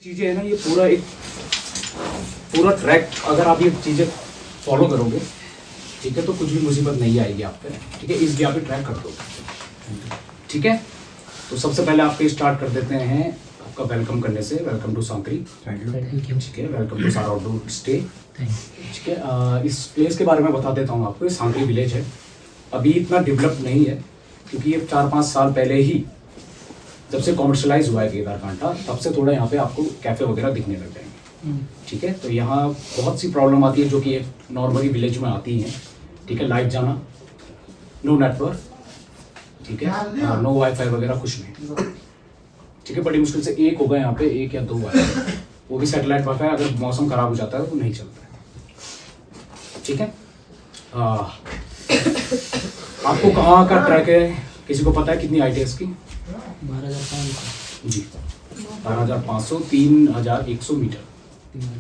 चीजें है ना, ये पूरा ट्रैक अगर आप ये चीजें फॉलो करोगे, ठीक है, तो कुछ भी मुसीबत नहीं आएगी आप पे, ठीक है। इसलिए आप ये ट्रैक कर दो, ठीक है। तो सबसे पहले आपको स्टार्ट कर देते हैं आपका वेलकम करने से। Welcome to Sankri, thank you. ठीक है। Welcome to Sara outdoor stay, ठीक है। इस प्लेस के बारे में बता देता हूँ आपको। ये सांकरी विलेज है, अभी इतना डेवलप नहीं है क्योंकि ये 4-5 साल पहले ही जब से कॉमर्शलाइज हुआ है केदारकांठा, तब से थोड़ा यहाँ पे आपको कैफ़े वगैरह दिखने लग जाएंगे, ठीक है। तो यहाँ बहुत सी प्रॉब्लम आती है जो कि एक नॉर्मली विलेज में आती हैं, ठीक है। लाइट जाना, नो नेटवर्क, ठीक है, नो वाईफाई वगैरह कुछ नहीं, ठीक है। बड़ी मुश्किल से एक होगा यहाँ पे, 1 या 2 वाईफाई, वो भी सैटेलाइट वाईफाई। अगर मौसम खराब हो जाता है तो नहीं चलता है, ठीक है। आपको कहाँ का ट्रैक है, किसी को पता है कितनी हाइट है इसकी? 12,500 जी, 12,500, 3,100 मीटर,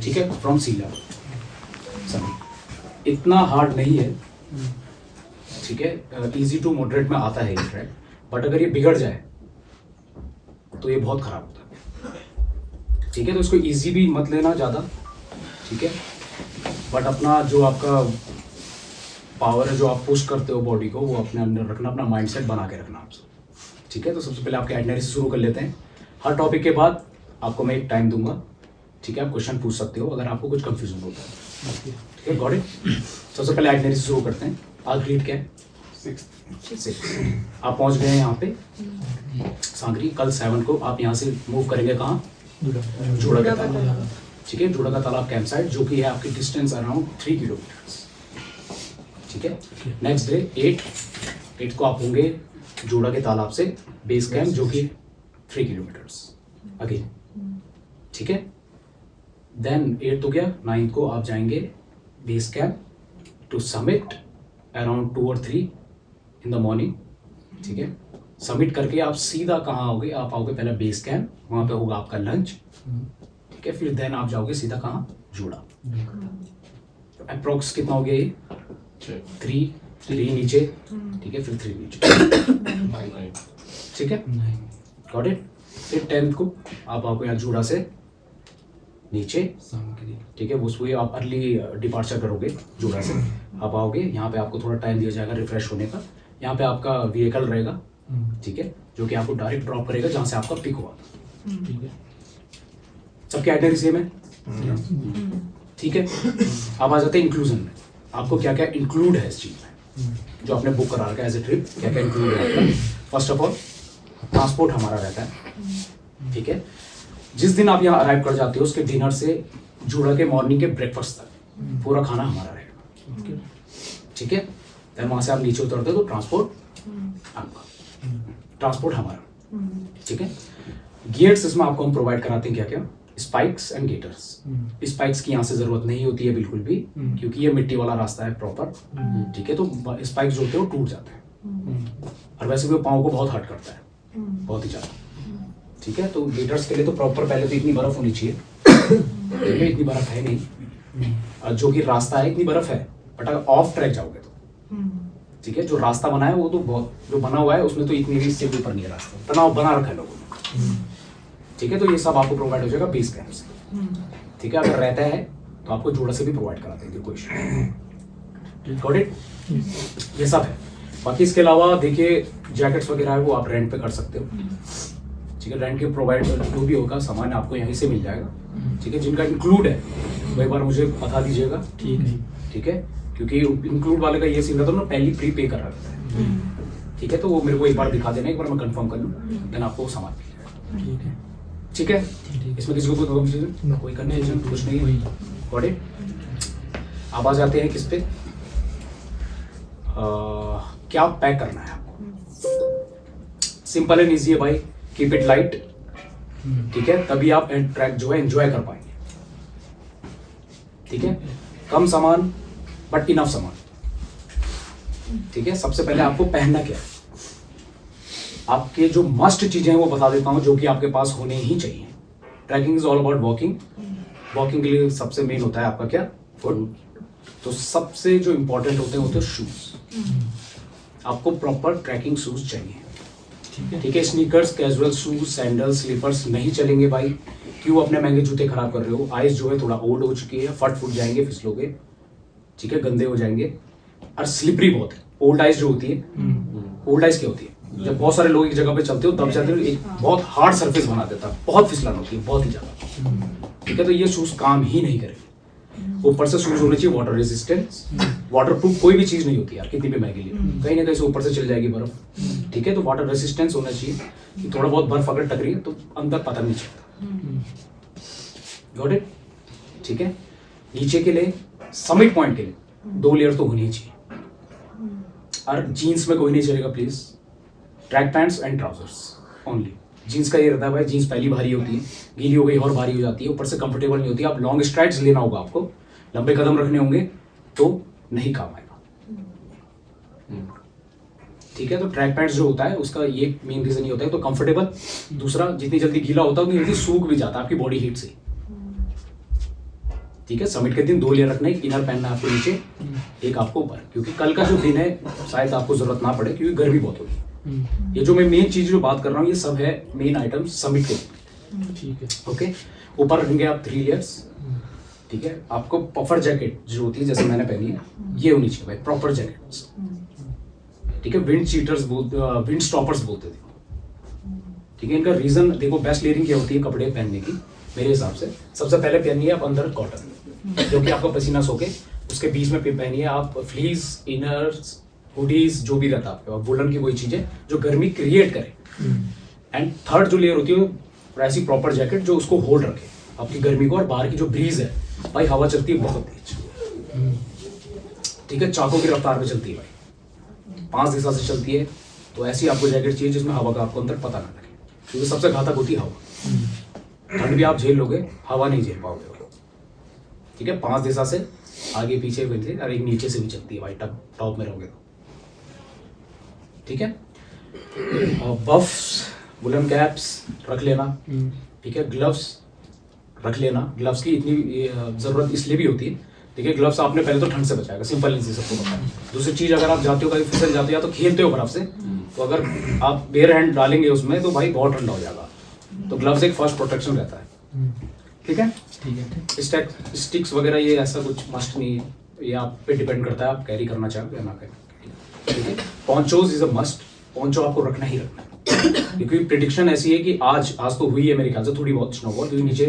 ठीक है, फ्रॉम सी लेवल। सही, इतना हार्ड नहीं है, ठीक है। इजी टू मॉडरेट में आता है ये ट्रैक, बट अगर ये बिगड़ जाए तो ये बहुत खराब होता है, ठीक है। तो इसको इजी भी मत लेना ज़्यादा, ठीक है। बट अपना जो आपका पावर है, जो आप पुश करते हो बॉडी को, वो अपने अंदर रखना, अपना माइंडसेट बना के रखना आपसे, ठीक है। तो सबसे पहले आपके आइटनरी से शुरू कर लेते हैं। हर टॉपिक के बाद आपको मैं एक टाइम दूंगा, ठीक है। आप क्वेश्चन पूछ सकते हो अगर आपको कुछ कंफ्यूजन होता है, ठीक है। Got it. सबसे पहले आइटनरी से शुरू करते हैं। आज ग्रीड क्या है? 6। आप पहुंच गए हैं यहाँ पे सांकरी। कल 7 को आप यहाँ से मूव करेंगे कहाँ? जोड़ा का तालाब, ठीक है। जोड़ा का तालाब कैंप साइट, जो कि है आपकी डिस्टेंस अराउंड 3 किलोमीटर, ठीक है। नेक्स्ट डे 8 को आप होंगे जोड़ा के तालाब से बेस कैंप, जो कि 3 किलोमीटर्स अगेन, ठीक है। देन 8 हो गया। 9 को आप जाएंगे base camp two summit around 2 और 3 इन द मॉर्निंग, ठीक है। समिट करके आप सीधा कहाँ आओगे? आप आओगे पहले बेस कैंप, वहाँ पे होगा आपका लंच, ठीक है। फिर देन आप जाओगे सीधा कहाँ? जोड़ा। अप्रोक्स कितना हो गया ये? 3 नीचे, ठीक है। फिर 3 नीचे, ठीक है। Got it. फिर 10th को आप आओगे यहाँ जोड़ा से नीचे, ठीक है। उसको आप अर्ली डिपार्चर करोगे जोड़ा से। आप आओगे यहाँ पे, आपको थोड़ा टाइम दिया जाएगा रिफ्रेश होने का। यहाँ पे आपका व्हीकल रहेगा, ठीक है, जो कि आपको डायरेक्ट ड्रॉप करेगा जहाँ से आपका पिक हुआ, ठीक है। सबके आइटनरी सेम है, ठीक है। अब आ जाते हैं इंक्लूजन में। आपको क्या क्या इंक्लूड है इस चीज़ में, जो आपने बुक करा रखा है एज ए ट्रिप, क्या क्या इंक्लूड है आपका? फर्स्ट ऑफ ऑल ट्रांसपोर्ट हमारा रहता है, ठीक है। जिस दिन आप यहाँ अराइव कर जाते हो उसके डिनर से जोड़ा के मॉर्निंग के ब्रेकफास्ट तक पूरा खाना हमारा रहेगा, ठीक है। देन वहाँ से आप नीचे उतरते हो तो ट्रांसपोर्ट हमारा, ठीक है। गियर्स इसमें आपको हम प्रोवाइड कराते हैं क्या क्या? Spikes and Gators. स्पाइक्स की यहाँ से जरूरत नहीं होती है बिल्कुल भी, क्योंकि ये मिट्टी वाला रास्ता है प्रॉपर, ठीक है। तो स्पाइक्स जो होते हैं वो टूट जाते हैं, और वैसे भी वो पाँव को बहुत हर्ट करता है, बहुत ही ज़्यादा, ठीक है। तो गेटर्स के लिए तो प्रॉपर पहले तो इतनी बर्फ होनी चाहिए, ठीक है। इतनी बर्फ है नहीं, जो कि रास्ता है इतनी बर्फ है, बट अगर ऑफ ट्रैक जाओगे तो, ठीक है। जो रास्ता बना है वो तो बहुत, जो बना हुआ है उसमें तो इतनी भी इससे ऊपर नहीं है रास्ता, तनाव बना रखा है लोगों ने, ठीक है। तो ये सब आपको प्रोवाइड हो जाएगा बेस कैंप से, ठीक है। अगर रहता है तो आपको जोड़ा से भी प्रोवाइड करा देंगे, कोई इशू नहीं, गॉट इट। ये सब है। बाकी इसके अलावा देखिए जैकेट्स वगैरह है वो आप रेंट पे कर सकते हो, ठीक है। रेंट के प्रोवाइड जो भी होगा सामान आपको यहीं से मिल जाएगा, ठीक है। जिनका इंक्लूड है वो एक बार मुझे बता दीजिएगा, ठीक है, ठीक है। क्योंकि इंक्लूड वाले का ये सीन रहता है ना, पहले प्री पे कर रखा है, ठीक है। तो वो मेरे को एक बार दिखा देना, एक बार मैं कंफर्म कर लूँ, देन आपको वो सामान मिल जाएगा, ठीक है, ठीक है। ठीक। इसमें किसी को कोई कंफ्यूजन, कोई कंफ्यूजन कुछ नहीं है, गॉट इट। आप आ जाते हैं किस पे, क्या पैक करना है आपको? सिंपल एंड ईजी है भाई, कीप इट लाइट, ठीक है। तभी आप ट्रैक जो है एंजॉय कर पाएंगे, ठीक है। कम सामान बट इनफ सामान, ठीक है। सबसे पहले आपको पहनना क्या है, आपके जो मस्ट चीजें हैं वो बता देता हूं, जो कि आपके पास होने ही चाहिए। Trekking is all about walking. Walking के लिए सबसे मेन होता है आपका क्या? फुट। तो सबसे जो इंपॉर्टेंट होते हैं शूज। आपको प्रॉपर ट्रैकिंग शूज चाहिए, ठीक है। Sneakers, casual shoes, sandals, slippers नहीं चलेंगे भाई। क्यों अपने महंगे जूते खराब कर रहे हो? आइस जो है थोड़ा ओल्ड हो चुकी है, फट जाएंगे, फिसलोगे, ठीक है, गंदे हो जाएंगे, और स्लिपरी बहुत है। ओल्ड आइस जो होती है, ओल्ड आइस क्या होती है, जब बहुत सारे लोग एक जगह पे चलते हो तब जाते हो, एक बहुत हार्ड सरफेस बना देता है, बहुत फिसलन होती है, बहुत ही ज्यादा, ठीक है। तो ये शूज काम ही नहीं करेंगे। ऊपर से शूज होने चाहिए वाटर रेजिस्टेंस, वाटरप्रूफ कोई भी चीज नहीं होती यार, कितनी भी महंगी ली, कहीं ना कहीं से ऊपर से चल जाएगी बर्फ, ठीक है। तो वाटर रेजिस्टेंस होना चाहिए कि थोड़ा बहुत बर्फ अगर टक रही है तो अंदर पता नहीं चलता। Got it? ठीक है। नीचे के लिए, समिट पॉइंट के लिए 2 लेयर तो होनी ही चाहिए, और जीन्स में कोई नहीं चलेगा please. Track pants and trousers only. Jeans का ये रहता है भाई, जीन्स पहली भारी होती है, गीली हो गई और भारी हो जाती है, ऊपर से कंफर्टेबल नहीं होती है। आप लॉन्ग स्ट्राइड्स लेना होगा आपको, लंबे कदम रखने होंगे तो नहीं काम आएगा, ठीक है। तो ट्रैक पैंट्स जो होता है उसका ये मेन रीजन ये होता है, तो कंफर्टेबल, दूसरा जितनी जल्दी गीला होता है उतनी जल्दी सूख भी जाता है आपकी बॉडी हीट से, ठीक है। समिट के दिन 2 लेयर रखना है, इनर पहनना है आपको नीचे, एक आपको ऊपर, क्योंकि कल का जो दिन है शायद आपको जरूरत ना पड़े क्योंकि गर्मी बहुत होगी। ये जो मैं मेन चीज जो बात कर रहा हूँ ये सब है मेन आइटम समिट के, ठीक है। ओके। ऊपर रखेंगे आप 3 लेयर्स, ठीक है। आपको पफर जैकेट जो होती है जैसे मैंने पहनी है ये होनी चाहिए भाई, प्रॉपर जैकेट्स, ठीक है। विंड चीटर्स विंड स्टॉपर्स बोलते थे, ठीक है। इनका रीजन देखो, बेस्ट लेयरिंग क्या होती है कपड़े पहनने की मेरे हिसाब से, सबसे पहले पहनिए आप अंदर कॉटन, जो कि आपका पसीना सोखे, उसके बीच में पहनिए आप फ्लीस, इनर्स, हुडीज, जो भी रहता है आपके पास, वुलन की कोई चीजें जो गर्मी क्रिएट करे। एंड थर्ड जो लेयर होती है वो ऐसी प्रॉपर जैकेट जो उसको होल्ड रखे आपकी गर्मी को, और बाहर की जो ब्रीज है भाई, हवा चलती है बहुत तेज, ठीक है, चाकों की रफ्तार पे चलती है भाई, 5 दिशा से चलती है। तो ऐसी आपको जैकेट चाहिए जिसमें हवा का आपको अंदर पता ना लगे, क्योंकि सबसे घातक होती है हवा। ठंड भी आप झेल लोगे, हवा नहीं झेल पाओगे, ठीक है। 5 दिशा से आगे पीछे भी, और एक नीचे से भी चलती है भाई, टॉप में रहोगे तो, ठीक है। बफ्स, वुलन कैप्स रख लेना, ठीक है। ग्लव्स रख लेना, ग्लव्स की इतनी जरूरत इसलिए भी होती है, देखिए ग्लव्स आपने पहले तो ठंड से बचाएगा, सिंपल इजी सबको पता है। दूसरी चीज, अगर आप जाते हो कहीं फिसल जाते हो या तो खेलते हो बर्फ से, तो अगर आप बेयर हैंड डालेंगे उसमें तो भाई बहुत ठंडा हो जाएगा, तो ग्लव्स एक फर्स्ट प्रोटेक्शन रहता है, ठीक है। स्टिक्स वगैरह ये ऐसा कुछ मस्ट नहीं है, ये आप पे डिपेंड करता है आप कैरी करना चाहो या ना करें, ठीक है। पॉन्चोज इज अ मस्ट, पॉन्चो आपको रखना ही रखना है, क्योंकि प्रिडिक्शन ऐसी है कि आज तो हुई है मेरे ख्याल से थोड़ी बहुत स्नोफॉल, क्योंकि नीचे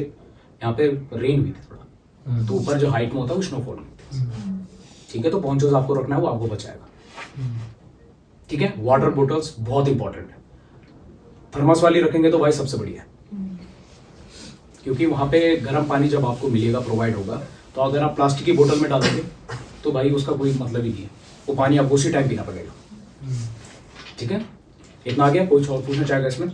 यहाँ पे रेन हुई थी थोड़ा, तो ऊपर जो हाइट में होता है वो स्नोफॉल हुई थी, ठीक है। तो पॉन्चोज आपको रखना है, वो आपको बचाएगा, ठीक है। वाटर बोटल्स बहुत इंपॉर्टेंट है, थर्मस वाली रखेंगे तो भाई सबसे बढ़िया है, क्योंकि वहां पे गर्म पानी जब आपको मिलेगा, प्रोवाइड होगा, तो अगर आप प्लास्टिक की बोतल में डालोगे तो भाई उसका कोई मतलब ही नहीं है, वो पानी आपको उसी टाइम पीना पड़ेगा, ठीक है। इतना आ गया, कोई और पूछना चाहेगा इसमें?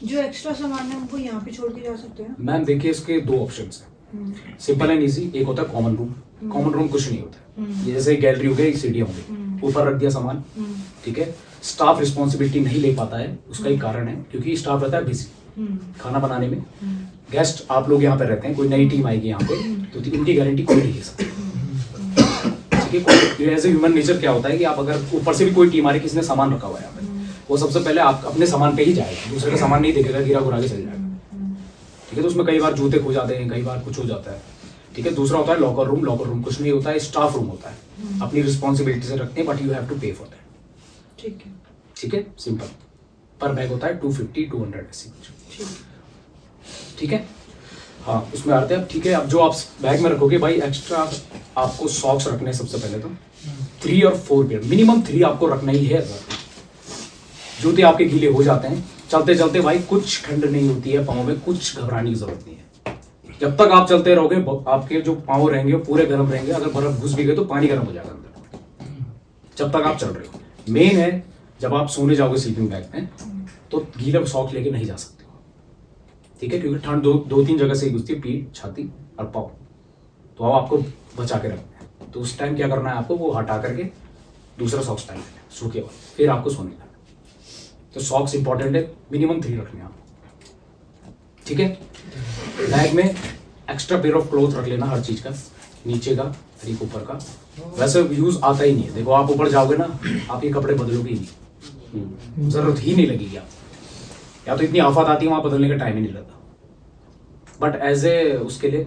जो एक्स्ट्रा सामान है उनको यहाँ पे छोड़ के जा सकते हैं? मैम देखिए, इसके 2 ऑप्शंस हैं, सिंपल एंड इजी। एक होता है कॉमन रूम, कॉमन रूम कुछ नहीं होता है, ये जैसे गैलरी हो गई, सीढ़ियाँ हो गई, ऊपर रख दिया सामान, ठीक है। स्टाफ रिस्पॉन्सिबिलिटी नहीं ले पाता है, उसका एक कारण है क्योंकि स्टाफ रहता है बिजी खाना बनाने में। गेस्ट आप लोग यहाँ पे रहते हैं, कोई नई टीम आएगी यहाँ पे तो इनकी गारंटी कोई नहीं ले सकता, ठीक है। एज ए ह्यूमन नेचर क्या होता है कि आप अगर ऊपर से भी कोई टीम आ रही है, किसी ने सामान रखा हुआ है यहाँ पे, वो सबसे पहले आप अपने सामान पे ही जाएगा, दूसरे का सामान नहीं देखेगा, गिरा घुरा के चल जाएगा, ठीक है। तो उसमें कई बार जूते खो जाते हैं, कई बार कुछ हो जाता है, ठीक है। दूसरा होता है लॉकर रूम, लॉकर रूम कुछ नहीं होता है, स्टाफ रूम होता है, अपनी रिस्पॉन्सिबिलिटी से रखते हैं, बट यू हैव टू पे फॉर दैट, ठीक है, ठीक है। सिंपल, पर बैग होता है 250-200 ऐसी कुछ, ठीक है। हाँ, उसमें आते हैं, ठीक है। अब जो आप बैग में रखोगे भाई, एक्स्ट्रा आपको सॉक्स रखने हैं सबसे पहले तो 3 और 4 पेयर, मिनिमम 3 आपको रखना ही है। जूते आपके गीले हो जाते हैं चलते चलते भाई, कुछ ठंड नहीं होती है पाँव में, कुछ घबराने की जरूरत नहीं है। जब तक आप चलते रहोगे आपके जो पाँव रहेंगे वो पूरे गर्म रहेंगे, अगर बर्फ घुस भी गए तो पानी गर्म हो जाएगा अंदर, जब तक आप चल रहे हो। मेन है जब आप सोने जाओगे स्लीपिंग बैग में, तो गीला सॉक्स लेके नहीं जा सकते, ठीक है, क्योंकि ठंड 2-3 जगह से ही घुसती है, पीठ, छाती और पाँव, तो अब आपको बचा के रखना है। तो उस टाइम क्या करना है आपको, वो हटा करके दूसरा सॉक्स डाल देना है सूखे वाला, फिर आपको सोने का। तो सॉक्स इंपॉर्टेंट है, मिनिमम 3 रखने आप, ठीक है। बैग में एक्स्ट्रा पेयर ऑफ क्लोथ रख लेना, हर चीज का, नीचे का, एक ऊपर का। वैसे यूज आता ही नहीं है, देखो आप ऊपर जाओगे ना, आप ये कपड़े बदलोगे ही नहीं, जरूरत ही नहीं लगेगी आप, या तो इतनी आफत आती है वहां बदलने का टाइम ही नहीं लगता, बट एज ए उसके लिए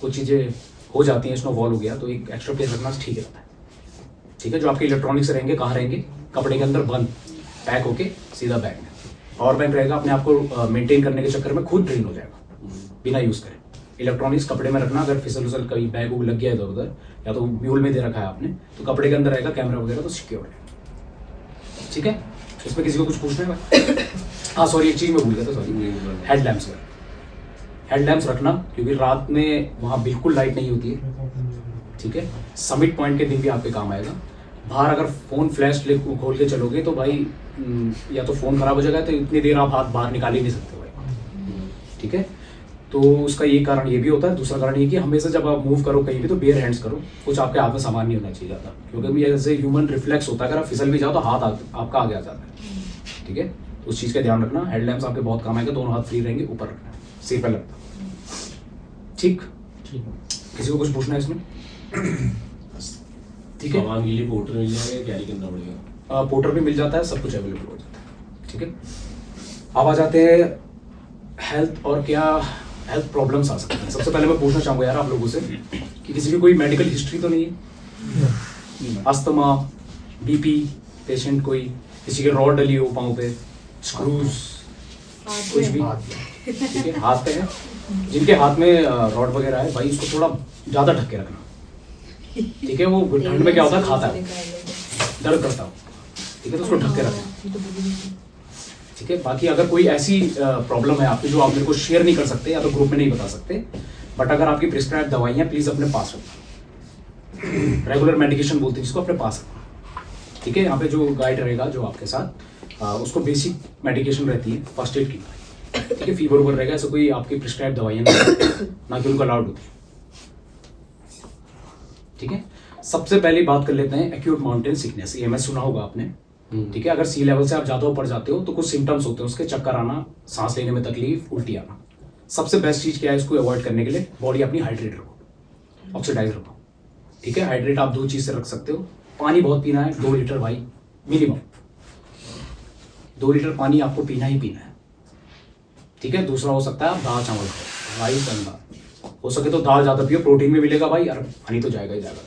कुछ चीज़ें हो जाती हैं, स्नोफॉल हो गया तो एक एक्स्ट्रा पेयर रखना ठीक रहता है। ठीक है, जो आपके इलेक्ट्रॉनिक्स रहेंगे कहाँ रहेंगे, कपड़े के अंदर बंद पैक होके सीधा बैग में। पावर बैंक रहेगा, अपने आप को मेंटेन करने के चक्कर में खुद ड्रेन हो जाएगा बिना यूज़ करे। इलेक्ट्रॉनिक्स कपड़े में रखना, अगर फिसल उसल कभी बैग वूग लग गया इधर उधर, या तो म्यूल में दे रखा है आपने, तो कपड़े के अंदर रहेगा, कैमरा वगैरह तो सिक्योर है। ठीक है, इसमें किसी को कुछ पूछना है भाई? हाँ सॉरी, एक चीज़ मैं भूल गया था, सॉरी, हेडलैम्प्स में हेडलैम्प्स रखना, क्योंकि रात में वहाँ बिल्कुल लाइट नहीं होती है। ठीक है, समिट पॉइंट के दिन भी आपके काम आएगा। बाहर अगर फ़ोन फ्लैश खोल के चलोगे तो भाई या तो फ़ोन ख़राब हो जाएगा, तो इतनी देर आप हाथ बाहर निकाल ही नहीं सकते भाई। ठीक है, तो उसका ये कारण ये भी होता है। दूसरा कारण ये कि हमेशा जब आप मूव करो कहीं भी तो बेयर हैंड्स करो, कुछ आपके हाथ में सामान नहीं होना चाहिए ज़्यादा, क्योंकि ऐसे ह्यूमन रिफ्लेक्स होता है, अगर आप फिसल भी जाओ तो हाथ आपका आगे आ जाता है। ठीक है, उस चीज़ का ध्यान रखना। हेडलैम्प्स आपके बहुत काम आएगा, दोनों हाथ फ्री रहेंगे, ऊपर रखना, सिर पे लगता। ठीक, किसी को कुछ पूछना है इसमें? ठीक है, सामान के लिए पोर्टर मिल जाएगा, कैरी करना पड़ेगा? पोर्टर भी मिल जाता है, सब कुछ अवेलेबल हो जाता है। ठीक है, अब आ जाते हैं हेल्थ और क्या हेल्थ प्रॉब्लम्स आ सकते हैं। सबसे पहले मैं पूछना चाहूँगा यार आप लोगों से कि किसी की कोई मेडिकल हिस्ट्री तो नहीं है? अस्थमा, बीपी पेशेंट कोई, किसी के रॉड डली हो पाँव पे, स्क्रूज, कुछ भी? ठीक है, हाथ पे है, जिनके हाथ में रॉड वगैरह है भाई उसको थोड़ा ज़्यादा ढक के रखना। ठीक है, वो ठंड में क्या होता है, खाता है, दर्द करता हो। ठीक है, तो उसको ढक के रखना। ठीक है, बाकी अगर कोई ऐसी प्रॉब्लम है आपकी जो आप मेरे को शेयर नहीं कर सकते या तो ग्रुप में नहीं बता सकते, बट अगर आपकी प्रिस्क्राइब दवाइयाँ प्लीज़ अपने पास रखना। रेगुलर मेडिकेशन बोलते हैं जिसको, अपने पास रखना। ठीक है, यहाँ पे जो गाइड रहेगा जो आपके साथ, उसको बेसिक मेडिकेशन रहती है, फर्स्ट एड की। ठीक है, फीवर ऊपर रहेगा, ऐसा कोई आपकी प्रिस्क्राइब दवाइयाँ ना कि उनको अलाउड होती। ठीक है, सबसे पहली बात कर लेते हैं एक्यूट माउंटेन सिकनेस, EMS सुना होगा आपने। ठीक है, अगर सी लेवल से आप ज़्यादा ऊपर जाते हो तो कुछ सिम्टम्स होते हैं उसके, चक्कर आना, सांस लेने में तकलीफ, उल्टी आना। सबसे बेस्ट चीज़ क्या है इसको अवॉइड करने के लिए? बॉडी अपनी हाइड्रेट रखो, ऑक्सीडाइज रखो। ठीक है, हाइड्रेट आप 2 चीज़ से रख सकते हो। पानी बहुत पीना है, 2 लीटर भाई मिनिमम, 2 लीटर पानी आपको पीना ही पीना है। ठीक है, दूसरा हो सकता है आप दाल चावल खाओ, राइस एंड दाल, हो सके तो दाल ज़्यादा पियो, प्रोटीन भी मिलेगा भाई, और पानी तो जाएगा ही जाएगा।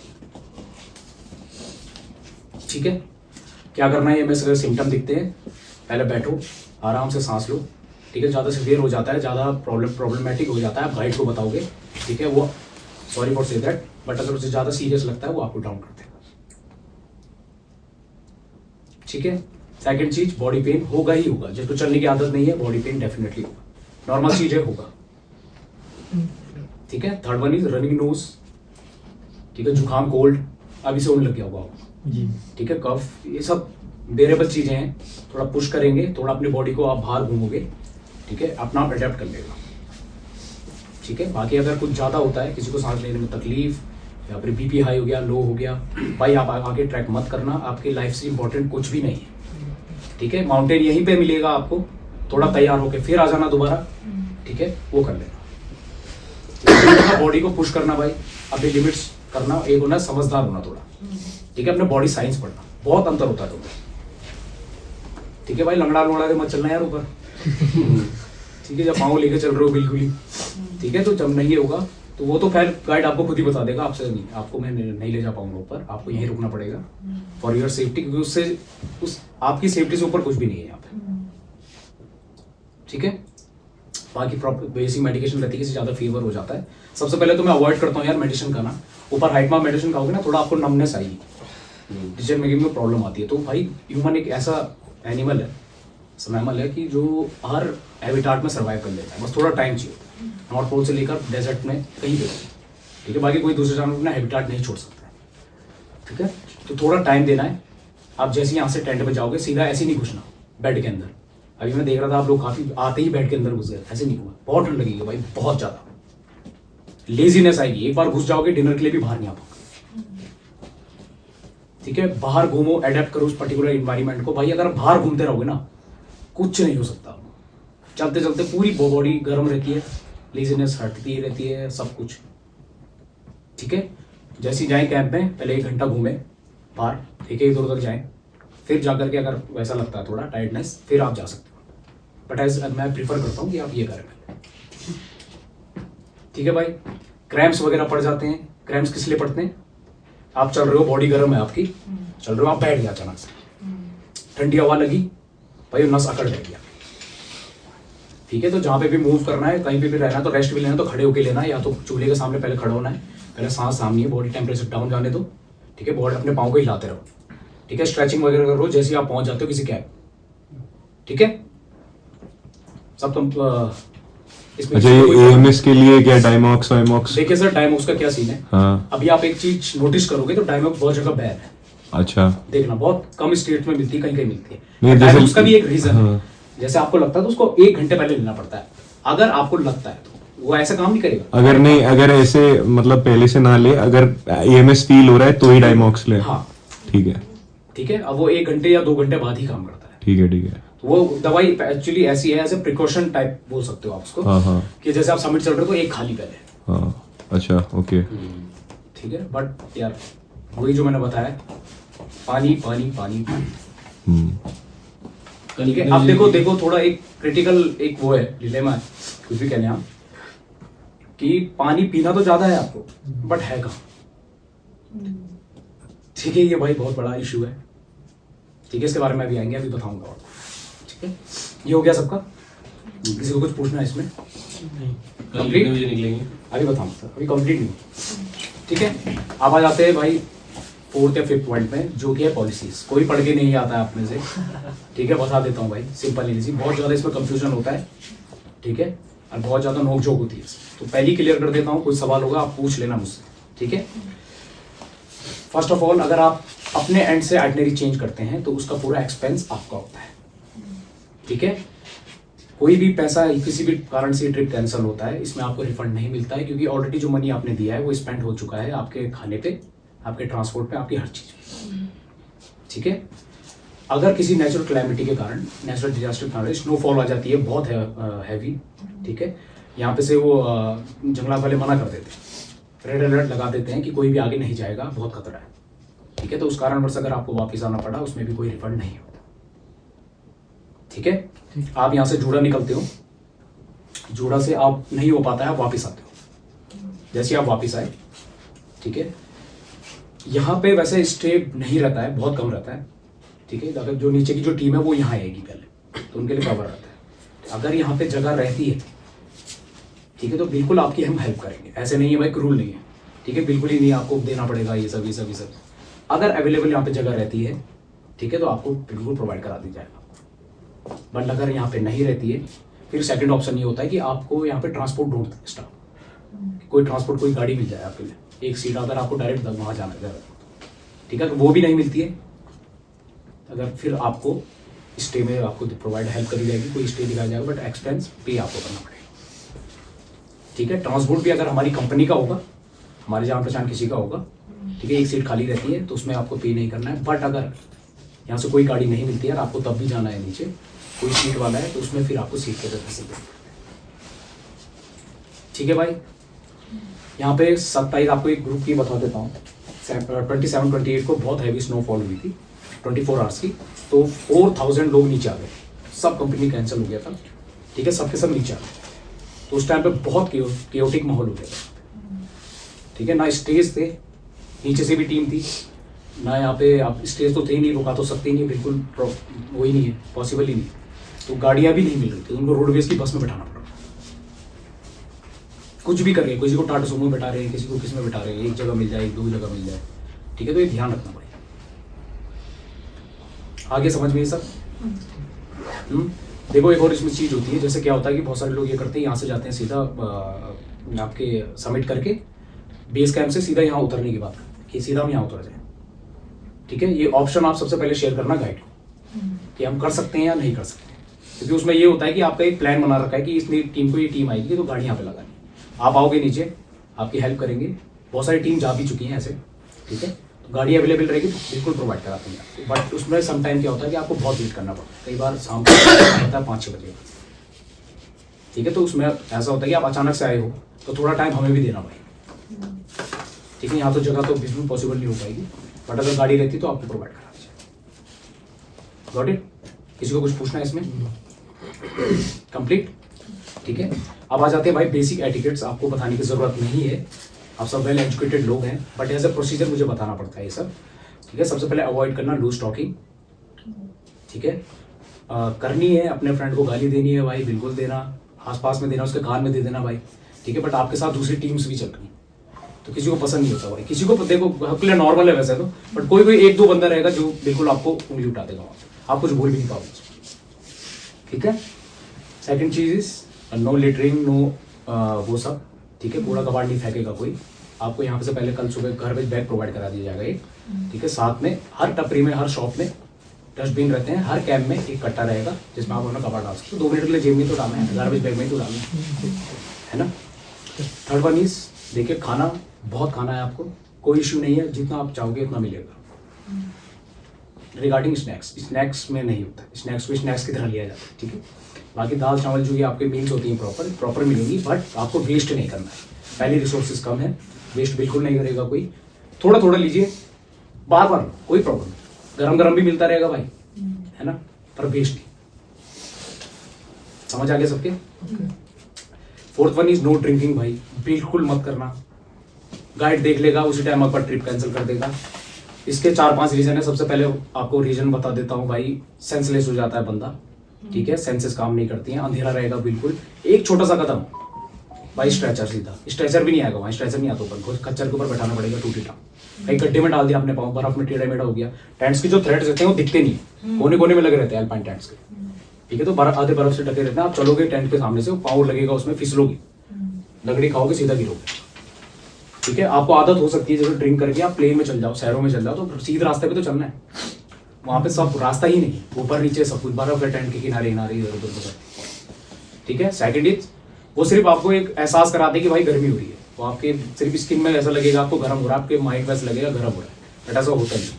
ठीक है, क्या करना है, EMS अगर सिम्टम दिखते हैं, पहले बैठो, आराम से सांस लो। ठीक है, ज़्यादा सीवियर हो जाता है, ज़्यादा प्रॉब्लमेटिक हो जाता है, आप गाइड को बताओगे। ठीक है, वो sorry for say that, but अगर उसे ज़्यादा सीरियस लगता है वो आपको डाउन कर देगा। ठीक है, सेकंड चीज, बॉडी पेन होगा ही होगा, जिसको चलने की आदत नहीं है बॉडी पेन डेफिनेटली होगा, नॉर्मल चीज है, होगा। ठीक है, third one is running nose. ठीक है, जुकाम, कोल्ड, अभी से होने लग गया होगा जी। ठीक है, कफ, ये सब बेरेबल चीजें हैं, थोड़ा पुश करेंगे, थोड़ा अपनी बॉडी को आप बाहर घूमोगे। ठीक है, अपना आप अडेप्ट कर लेगा। ठीक है, बाकी अगर कुछ ज़्यादा होता है, किसी को सांस लेने में तकलीफ या फिर बीपी हाई हो गया, लो हो गया, भाई आप आगे ट्रैक मत करना, आपकी लाइफ से इंपॉर्टेंट कुछ भी नहीं है। ठीक है, माउंटेन यहीं पे मिलेगा आपको, थोड़ा तैयार होके फिर आ जाना दोबारा। ठीक है, वो कर लेना, बॉडी को पुश करना भाई, अपनी लिमिट्स करना, एक होना समझदार होना थोड़ा। ठीक है, अपने बॉडी साइंस पढ़ना, बहुत अंतर होता है दोनों। ठीक है भाई, लंगड़ा लंगड़ा के मत चलना यार ऊपर। ठीक है, जब पाँव लेके चल रहे हो बिल्कुल ही, ठीक है, तो जब नहीं होगा तो वो तो खैर गाइड आपको खुद ही बता देगा, आपसे नहीं, आपको मैं नहीं ले जा पाऊंगा ऊपर, आपको यहीं रुकना पड़ेगा फॉर योर सेफ्टी, क्योंकि उससे आपकी सेफ्टी से ऊपर कुछ भी नहीं है यहाँ पे। ठीक है, बाकी बेसिक मेडिकेशन रहती है, किसी ज़्यादा फीवर हो जाता है, सबसे पहले तो मैं अवॉइड करता हूँ यार मेडिसिन खाना। ऊपर हाइट में मेडिसिन खाओगे ना, थोड़ा आपको नमनेस आएगी, डिसीजन मेकिंग में प्रॉब्लम आती है। तो भाई ह्यूमन एक ऐसा एनिमल है, मैमल है कि जो हर हैबिटाट में सर्वाइव कर लेता है, बस थोड़ा टाइम चाहिए। नॉर्थ पोल से लेकर डेजर्ट में कहीं भी। ठीक है, बाकी कोई दूसरे जानवर अपना हैबिटाट नहीं छोड़ सकता है। ठीक है, तो थोड़ा टाइम देना है। आप जैसे यहाँ से टेंट पे जाओगे, सीधा ऐसे नहीं घुसना बेड के अंदर। अभी मैं देख रहा था आप लोग काफ़ी आते ही बेड के अंदर घुस गए, ऐसे नहीं हुआ, बहुत ठंड लगेगी भाई, बहुत ज़्यादा लेजीनेस आएगी, एक बार घुस जाओगे डिनर के लिए भी बाहर नहीं आ पाओगे। ठीक है, बाहर घूमो, एडेप्ट करो उस पर्टिकुलर इन्वायरमेंट को। भाई अगर आप बाहर घूमते रहोगे ना, कुछ नहीं हो सकता, चलते चलते पूरी बॉडी गर्म रहती है, लेजीनेस हटती रहती है, सब कुछ। ठीक है, जैसे जाएं कैंप में, पहले 1 घंटा घूमें बाहर, ठीक है, इधर उधर जाएं, फिर जाकर के अगर वैसा लगता है थोड़ा टायर्डनेस, फिर आप जा सकते हो, बट एज मैं प्रीफर करता हूँ कि आप ये करें। ठीक है भाई। क्रैम्प्स वगैरह पड़ जाते हैं। क्रैम्प्स किस लिए पड़ते हैं? आप चल रहे हो, बॉडी गर्म है आपकी, चल रहे हो, आप बैठ गया अचानक से, ठंडी हवा लगी भाई, नस अकड़ जाएगी। ठीक है, तो जहाँ पे भी मूव करना है, कहीं पे भी रहना है, तो रेस्ट भी लेना है तो खड़े होके लेना है, या तो चूल्हे के सामने पहले खड़ा होना है, पहले सांस सामने है, बॉडी टेम्परेचर डाउन जाने दो। ठीक है, बॉडी अपने पाँव को हिलाते रहो। ठीक है, स्ट्रेचिंग वगैरह करो जैसे आप पहुंच जाते हो किसी कैब। ठीक है, सब तुम इसमें अच्छा, ये एएमएस के लिए क्या डायमॉक्स वाइमॉक्स? देखिए सर, डायमॉक्स का क्या सीन है। हाँ, अभी आप एक चीज नोटिस करोगे तो डायमॉक्स बहुत जगह बैन है। अच्छा, देखना, बहुत कम स्टेट में मिलती है, कहीं कहीं मिलती है। नहीं, जैसे- डायमॉक्स का भी एक रीजन है। हाँ। जैसे आपको लगता है तो उसको 1 घंटे पहले लेना पड़ता है। अगर आपको लगता है तो वो ऐसा काम नहीं करेगा। अगर नहीं, अगर ऐसे मतलब पहले से ना ले, अगर एएमएस फील हो रहा है तो ही डायमॉक्स ले। हाँ, ठीक है, ठीक है। अब वो 1 घंटे या 2 घंटे बाद ही काम करता है। ठीक है, ठीक है। तो वो दवाई एक्चुअली ऐसी है, एज ए प्रिकॉशन टाइप बोल सकते हो आप उसको। हाँ, हाँ, कि जैसे आप समिट चल रहे हो तो एक खाली पहले। हाँ, अच्छा, ओके। ठीक है, बट यार वही जो मैंने बताया, पानी पानी पानी पानी। ठीक है, अब देखो थोड़ा एक क्रिटिकल एक वो है, डिलेमा है, कुछ भी कहने आप, कि पानी पीना तो ज्यादा है आपको, बट है कहाँ। ठीक है, ये भाई बहुत बड़ा इशू है। ठीक है, इसके बारे में अभी आएंगे, अभी बताऊंगा आपको। ठीक है, ये हो गया सबका। किसी को कुछ पूछना है इसमें? कल कितने बजे निकलेंगे? अभी बताऊंगा सर, अभी कंप्लीट नहीं। ठीक है, अब आ जाते हैं भाई 4th या 5th पॉइंट में, जो कि है पॉलिसीज। कोई पढ़ के नहीं आता है आप में से। ठीक है, बता देता हूँ भाई, सिंपल इजी। बहुत ज़्यादा इसमें कंफ्यूजन होता है। ठीक है, और बहुत ज़्यादा नोक झोंक होती है। तो पहले क्लियर कर देता हूँ, कुछ सवाल होगा आप पूछ लेना मुझसे। ठीक है, फर्स्ट ऑफ ऑल, अगर आप अपने एंड से आइटनरी चेंज करते हैं तो उसका पूरा एक्सपेंस आपका होता है। ठीक है, कोई भी पैसा किसी भी कारण से ट्रिप कैंसिल होता है, इसमें आपको रिफंड नहीं मिलता है, क्योंकि ऑलरेडी जो मनी आपने दिया है वो स्पेंड हो चुका है आपके खाने पे, आपके ट्रांसपोर्ट पे, आपकी हर चीज़। ठीक है, अगर किसी नेचुरल क्लैमिटी के कारण, नेचुरल डिजास्टर के कारण स्नोफॉल आ जाती है बहुत हैवी, ठीक है, यहाँ पे से वो जंगलात वाले मना कर देते हैं, रेड अलर्ट लगा देते हैं कि कोई भी आगे नहीं जाएगा, बहुत खतरा है। ठीक है, तो उस कारणवश अगर आपको वापस आना पड़ा, उसमें भी कोई रिफंड नहीं होता। ठीक है, आप यहाँ से जूड़ा निकलते हो, जूड़ा से आप नहीं हो पाता है, आप वापस आते हो। जैसे आप वापस आए, ठीक है, यहाँ पे वैसे स्टे नहीं रहता है, बहुत कम रहता है। ठीक है, अगर जो नीचे की जो टीम है वो यहाँ आएगी पहले, तो उनके लिए कवर रहता है। अगर यहाँ पे जगह रहती है, ठीक है, तो बिल्कुल आपकी हम हेल्प करेंगे। ऐसे नहीं है भाई, रूल नहीं है। ठीक है, बिल्कुल ही नहीं, आपको देना पड़ेगा ये सब ये सब ये सब। अगर अवेलेबल यहाँ पे जगह रहती है, ठीक है, तो आपको बिल्कुल प्रोवाइड करा दी जाएगा। बट अगर यहाँ पे नहीं रहती है, फिर सेकंड ऑप्शन ये होता है कि आपको यहाँ पे ट्रांसपोर्ट ढूंढते हैं स्टाफ, कोई ट्रांसपोर्ट, कोई गाड़ी मिल जाए आपके लिए, एक सीट, अगर आपको डायरेक्ट वहाँ जाना है। ठीक है, तो वो भी नहीं मिलती है, अगर फिर आपको स्टे में आपको प्रोवाइड हेल्प करी जाएगी, कोई स्टे दिखाया जाएगा, बट एक्सपेंस पे आपको करना पड़ेगा। ठीक है, ट्रांसपोर्ट भी अगर हमारी कंपनी का होगा, हमारे जान पहचान किसी का होगा, ठीक है, एक सीट खाली रहती है तो उसमें आपको पे नहीं करना है। बट अगर यहाँ से कोई गाड़ी नहीं मिलती है और आपको तब भी जाना है नीचे, कोई सीट वाला है, तो उसमें फिर आपको सीट के पैसे देना। ठीक है भाई, यहाँ पे 27 आपको एक ग्रुप की बता देता हूँ। 27-28 को बहुत हैवी स्नोफॉल हुई थी 24 आवर्स की, तो 4000 लोग नीचे आ गए, सब कंपनी कैंसिल हो गया था। ठीक है, सबके सब नीचे आ गए, तो उस टाइम पे बहुत केओटिक माहौल हो गया था। ठीक है, ना स्टेज थे, नीचे से भी टीम थी, ना यहाँ पे आप स्टेज तो थे ही नहीं, रुका तो सकते ही नहीं, बिल्कुल वो ही नहीं है, पॉसिबल ही नहीं। तो गाड़ियाँ भी नहीं मिल रही थी, उनको रोडवेज की बस में बैठाना पड़ा। कुछ भी कर रहे हैं, किसी को टाटा सुमो में बैठा रहे हैं, किसी को किस में बैठा रहे हैं, एक जगह मिल जाए, 2 जगह मिल जाए। ठीक है, तो ये ध्यान रखना पड़ेगा। आगे समझ में ये सब? देखो, एक और इसमें चीज़ होती है, जैसे क्या होता है कि बहुत सारे लोग ये करते हैं, यहाँ से जाते हैं सीधा आपके सबमिट करके बेस कैंप से सीधा यहाँ उतरने की बात कि सीधा हम यहाँ उतर जाए। ठीक है, ये ऑप्शन आप सबसे पहले शेयर करना गाइड को, कि हम कर सकते हैं या नहीं कर सकते, क्योंकि उसमें ये होता है कि आपका एक प्लान बना रखा है कि इस टीम को ये टीम आएगी तो गाड़ी यहाँ पे लगानी, आप आओगे नीचे, आपकी हेल्प करेंगे। बहुत सारी टीम जा भी चुकी हैं ऐसे। ठीक है, तो गाड़ी अवेलेबल रहेगी तो बिल्कुल प्रोवाइड कराते हैं, बट उसमें सम टाइम क्या होता है कि आपको बहुत वेट करना पड़ता है, कई बार शाम को होता है 5-6 बजे। ठीक है, तो उसमें ऐसा होता है कि आप अचानक से आए हो तो थोड़ा टाइम हमें भी देना भाई। ठीक है, यहाँ तो जगह तो बिल्कुल पॉसिबल नहीं हो पाएगी, बट अगर गाड़ी रहती तो आपको प्रोवाइड करा दीजिए। Got it? किसी को कुछ पूछना है इसमें? कंप्लीट? ठीक है, अब आ जाते हैं भाई बेसिक एटिकेट्स, आपको बताने की ज़रूरत नहीं है, आप सब वेल एजुकेटेड लोग हैं, बट एज ए प्रोसीजर मुझे बताना पड़ता है ये सब, ठीक है। सबसे पहले अवॉइड करना लूज टॉकिंग, ठीक है। करनी है, अपने फ्रेंड को गाली देनी है भाई, बिल्कुल देना, आसपास में देना, उसके कान में दे देना भाई, ठीक है। बट आपके साथ दूसरी टीम्स भी चल रही हैं, तो किसी को पसंद नहीं होता भाई, किसी को देखो आपके लिए नॉर्मल है वैसे तो, बट कोई कोई एक दो बंदा रहेगा जो बिल्कुल आपको उंगली उठा देगा, आप कुछ बोल भी नहीं पाओगे, ठीक है। सेकंड चीज इज नो लिटरिंग, नो वो सब, ठीक है। कूड़ा कबाड़ नहीं फेंकेगा कोई, आपको यहाँ पे से पहले कल सुबह घर पे बैग प्रोवाइड करा दिया जाएगा एक, ठीक है। साथ में हर टपरी में, हर शॉप में डस्टबिन रहते हैं, हर कैब में एक कट्टा रहेगा जिसमें आप अपना कबाड़ डाल सकते हो। 2 मिनट के लिए जेब में तो डालना है, गार्बेज बैग में ही तो डालना है ना। थर्ड वन इज देखिए, खाना बहुत खाना है आपको, कोई इश्यू नहीं है, जितना आप चाहोगे उतना मिलेगा। रिगार्डिंग स्नैक्स में नहीं होता, स्नैक्स को स्नैक्स की तरह लिया जाता है, ठीक है। बाकी दाल चावल जो ये आपके मील्स होती हैं प्रॉपर मिलेंगी, बट आपको वेस्ट नहीं करना है। पहले रिसोर्सेज कम है, वेस्ट बिल्कुल नहीं करेगा कोई, थोड़ा थोड़ा लीजिए, बार बार कोई प्रॉब्लम नहीं, गरम गरम भी मिलता रहेगा भाई, है ना, पर वेस्ट नहीं। समझ आ गया सबके? Fourth one is no drinking भाई, बिल्कुल मत करना। गाइड देख लेगा, उसी टाइम आपका ट्रिप कैंसिल कर देगा। इसके 4-5 रीजन है। सबसे पहले आपको रीजन बता देता हूँ भाई, सेंसलेस हो जाता है बंदा, ठीक है, सेंसेस काम नहीं करती हैं, अंधेरा रहेगा बिल्कुल। एक छोटा सा कदम भाई, स्ट्रेचर सीधा, स्ट्रेचर भी नहीं आएगा वहाँ, स्ट्रेचर नहीं आता ऊपर, खच्चर के ऊपर बैठाना पड़ेगा टूटी टांग। एक गड्ढे में डाल दिया आपने पाँव, बर्फ में टेढ़ा मेढ़ा हो गया। टेंट्स की जो थ्रेड्स रहते हैं वो दिखते नहीं, कोने कोने में लगे रहते हैं अल्पाइन टेंट्स के, ठीक है। तो आधे बर्फ से ढके रहते हैं, आप चलोगे टेंट के सामने से, पाँव लगेगा उसमें, फिसलोगे, लकड़ी खाओगे, सीधा गिरोगे, ठीक है। आपको आदत हो सकती है जैसे ड्रिंक करके आप प्लेन में चल जाओ, शहरों में चल जाओ, तो सीधे रास्ते पे तो चलना है, वहाँ पे सब रास्ता ही नहीं, ऊपर नीचे सब कुछ बर्फ है, टेंट के किनारे इधर उधर, ठीक है। सेकंड इज वो सिर्फ आपको एक एहसास कराते हैं कि भाई गर्मी हो रही है, वो आपके सिर्फ स्किन में ऐसा लगेगा आपको गर्म हो रहा है, आपके माइंड में ऐसा लगेगा गर्म हो रहा है, बट ऐसा होता नहीं,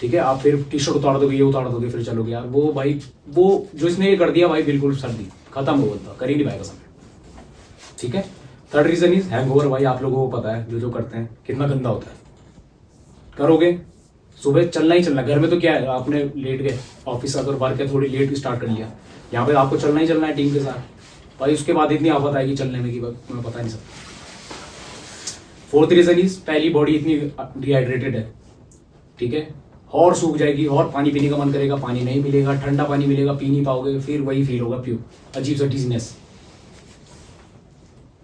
ठीक है। आप फिर टी शर्ट उतार दोगे, ये उतार दोगे, फिर चलोगे यार, वो भाई वो जो इसने ये कर दिया भाई, बिल्कुल सर्दी खत्म हो गया, कर ही नहीं पाएगा समय, ठीक है। थर्ड रीजन इज हैंगओवर भाई, आप लोगों को पता है जो करते हैं कितना गंदा होता है, करोगे सुबह चलना ही चलना। घर में तो क्या है, आपने लेट गए, ऑफिस अगर वर्क है थोड़ी लेट स्टार्ट कर लिया, यहाँ पे आपको चलना ही चलना है टीम के साथ भाई, उसके बाद इतनी आफत आएगी चलने में कि मैं बता नहीं सकता। फोर्थ रीजन इज पहली बॉडी इतनी डिहाइड्रेटेड है, ठीक है, और सूख जाएगी, और पानी पीने का मन करेगा, पानी नहीं मिलेगा, ठंडा पानी मिलेगा, पी नहीं पाओगे, फिर वही फील होगा प्यू, अजीब सा डिजीनेस,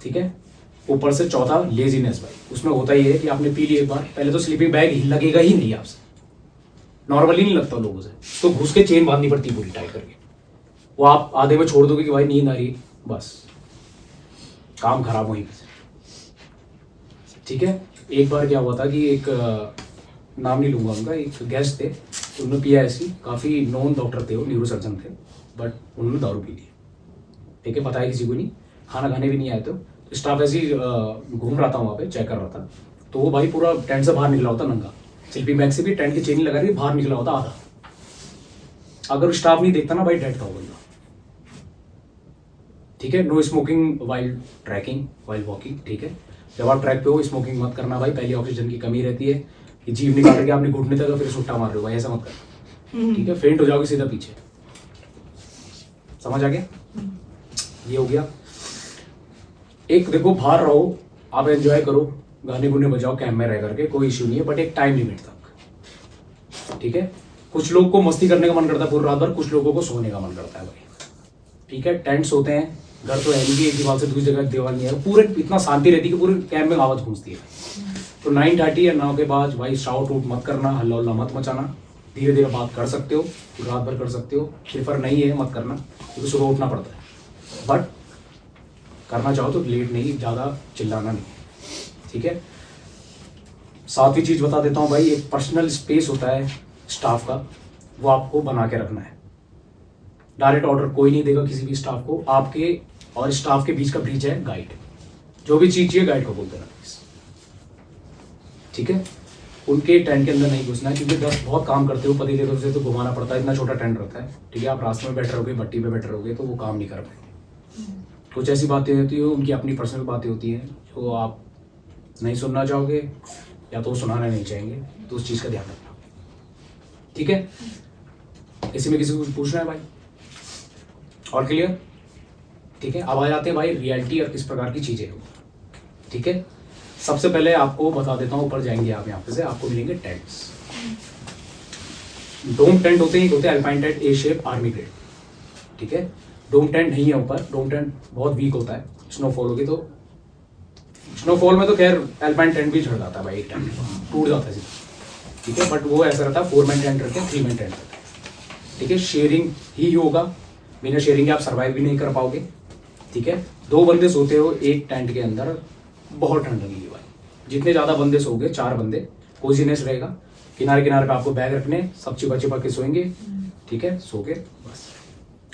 ठीक है। ऊपर से चौथा लेजीनेस भाई, उसमें होता ही है कि आपने पी लिया एक बार, पहले तो स्लीपिंग बैग लगेगा ही नहीं आपसे, नॉर्मली नहीं लगता लोगों से, तो घुस के चेन बांधनी पड़ती है पूरी टाइट करके, वो आप आधे में छोड़ दोगे कि भाई नींद आ रही, बस काम खराब वहीं पे, ठीक है। एक बार क्या हुआ था कि एक नाम नहीं लूंगा उनका, एक गेस्ट थे, उन्होंने पिया ऐसी, काफ़ी नोन डॉक्टर थे, वो न्यूरो सर्जन थे, बट उन्होंने दारू पी ली, ठीक है, बताया किसी को नहीं, खाना खाने भी नहीं आए, तो स्टाफ ऐसे ही घूम रहा था वहाँ पे, चेक कर रहा था, तो वो भाई पूरा टेंट से बाहर निकला होता नंगा, स्लीपिंग बैग से भी टेंट की चेन लगा रही, बाहर निकला होता आधा, अगर स्टाफ नहीं देखता ना भाई डेड था वो बंदा, ठीक है। No smoking while trekking, while walking, ठीक है। जब आप ट्रैक पे हो स्मोकिंग मत करना भाई, पहले ऑक्सीजन की कमी रहती है, कि जीभ निकाल करके आपने घुटने तक फिर सुट्टा मार रहे हो भाई, ऐसा मत करना, ठीक है, फेंट हो जाओगे सीधा पीछे, समझ आ गया? ये हो गया। एक देखो बाहर रहो, आप एंजॉय करो, गाने गुने बजाओ कैंप में रह करके, कोई इश्यू नहीं है, बट एक टाइम लिमिट तक, ठीक है। कुछ लोग को मस्ती करने का मन करता है पूरी रात भर, कुछ लोगों को सोने का मन करता है भाई, ठीक है। टेंट्स होते हैं, घर तो है नहीं कि एक दीवार से दूसरी जगह दीवार नहीं है, पूरे इतना शांति रहती है कि पूरे कैंप में आवाज गूंजती है, तो 9:30 या 9 के बाद भाई शाउट आउट मत करना, हल्ला उल्ला मत मचाना, धीरे धीरे बात कर सकते हो, रात भर कर सकते हो, प्रेफर नहीं है मत करना, क्योंकि सुबह उठना पड़ता है, बट करना चाहो तो लेट नहीं, ज़्यादा चिल्लाना नहीं, ठीक है। सातवीं चीज़ बता देता हूँ भाई, एक पर्सनल स्पेस होता है स्टाफ का, वो आपको बना के रखना है। डायरेक्ट ऑर्डर कोई नहीं देगा किसी भी स्टाफ को, आपके और स्टाफ के बीच का ब्रिज है गाइड, जो भी चीज़ चाहिए गाइड को बोल देना, ठीक है। उनके टेंट के अंदर नहीं घुसना है, क्योंकि 10 बहुत काम करते हो, पति देखो से तो घुमाना पड़ता है, इतना छोटा टेंट रहता है, ठीक है। आप रास्ते में बैठे रहोगे, भट्टी पे बैठे रहोगे, तो वो काम नहीं कर पाएंगे। कुछ ऐसी बातें होती है, उनकी अपनी पर्सनल बातें होती हैं जो आप नहीं सुनना चाहोगे, या तो सुनाना नहीं चाहेंगे, तो उस चीज़ का ध्यान रखना, ठीक है। इसी में किसी को कुछ पूछना है भाई? और क्लियर? ठीक है, अब आ जाते हैं भाई रियलिटी और किस प्रकार की चीज़ें हो। ठीक है, सबसे पहले आपको बता देता हूँ, ऊपर जाएंगे आप यहाँ पे से आपको मिलेंगे टेंट्स। डोम टेंट होते हैं, alpine tent A shape army grade. ठीक है, डोम टेंट नहीं है ऊपर, डोम टेंट बहुत वीक होता है, स्नोफॉल होगी तो स्नोफॉल में तो खैर अल्पाइन टेंट भी झड़ जाता है भाई, एक टाइम टूट जाता है सीधा। ठीक है, बट वो ऐसा रहता है 4 मैन टेंट रहते हैं, 3 मैन टेंट रहते हैं। ठीक है, शेयरिंग ही होगा, बिना शेयरिंग के आप सर्वाइव भी नहीं कर पाओगे। ठीक है, 2 बंदे सोते हो एक टेंट के अंदर, बहुत ठंड लगेगी भाई। जितने ज़्यादा बंदे सोओगे, 4 बंदे, कोजीनेस रहेगा, किनारे किनारे पे आपको बैग रखने, सब चिपा चिपा के सोएंगे। ठीक है, सो के बस,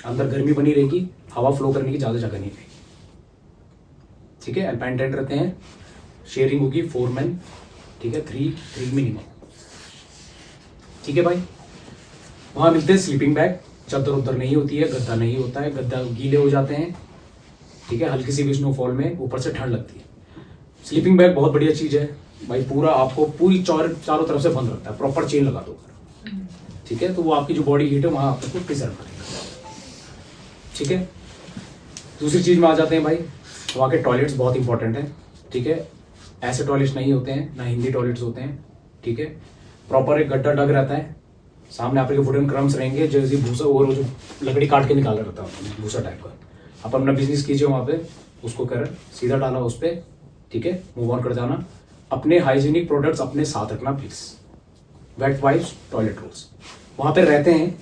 अंदर गर्मी बनी रहेगी, हवा फ्लो करने की ज़्यादा जगह नहीं रहेगी। ठीक है, अल्पाइन टेंट रहते हैं, शेयरिंग होगी 4 मैन। ठीक है, 3 मिनिमम। ठीक है भाई, वहाँ मिलते हैं स्लीपिंग बैग, चादर उधर नहीं होती है, गद्दा नहीं होता है, गद्दा गीले हो जाते हैं। ठीक है, हल्की सी भी स्नोफॉल में ऊपर से ठंड लगती है। स्लीपिंग बैग बहुत बढ़िया चीज़ है भाई, पूरा आपको पूरी चारों तरफ से बंद रखता है, प्रॉपर चेन लगा दो। ठीक है, तो वो आपकी जो बॉडी हीट है वहाँ आपको प्रिजर्व करेगा। ठीक है, दूसरी चीज़ में आ जाते हैं भाई, वहाँ के टॉयलेट्स बहुत इंपॉर्टेंट है। ठीक है, ऐसे टॉयलेट्स नहीं होते हैं, ना हिंदी टॉयलेट्स होते हैं। ठीक है, प्रॉपर एक गड्ढा डग रहता है, सामने आपके वुडन क्रम्स रहेंगे, जैसे भूसा और जो लकड़ी काट के निकाला रहता है भूसा टाइप का। आप अपना बिजनेस कीजिए वहाँ पे, उसको कर सीधा डाला उस पर। ठीक है, मूव ऑन कर जाना। अपने हाइजीनिक प्रोडक्ट्स अपने साथ रखना please. Wet wipes, toilet rolls वहाँ पे रहते हैं,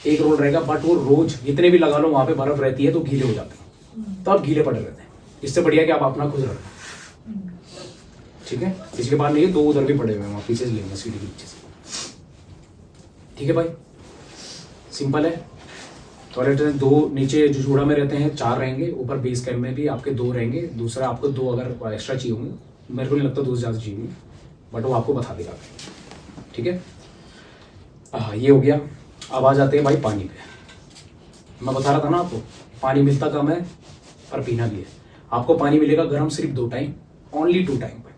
एक रोल रहेगा, बट वो रोज जितने भी लगा लो वहाँ पे बर्फ रहती है तो गीले हो जाते हैं, तो आप गीले पड़े रहते हैं। इससे बढ़िया कि आप अपना खुद रखें। ठीक है, इसके बाद नहीं है, 2 उधर भी पड़े हुए हैं, वहाँ पीछे से लेंगे सीढ़ी के पीछे से। ठीक है भाई, सिंपल है। टॉयलेट 2 नीचे जो जूड़ा में रहते हैं 4 रहेंगे, ऊपर बेस कैंप में भी आपके 2 रहेंगे। दूसरा आपको 2 अगर एक्स्ट्रा चाहिए होंगे, मेरे को नहीं लगता 2 से ज़्यादा चाहिए, बट वो आपको बता देगा। ठीक है, हाँ ये हो गया। अब आ जाते हैं भाई पानी पे। मैं बता रहा था ना आपको, पानी मिलता कम है पर पीना भी है। आपको पानी मिलेगा गर्म सिर्फ 2 टाइम, ओनली 2 टाइम पे,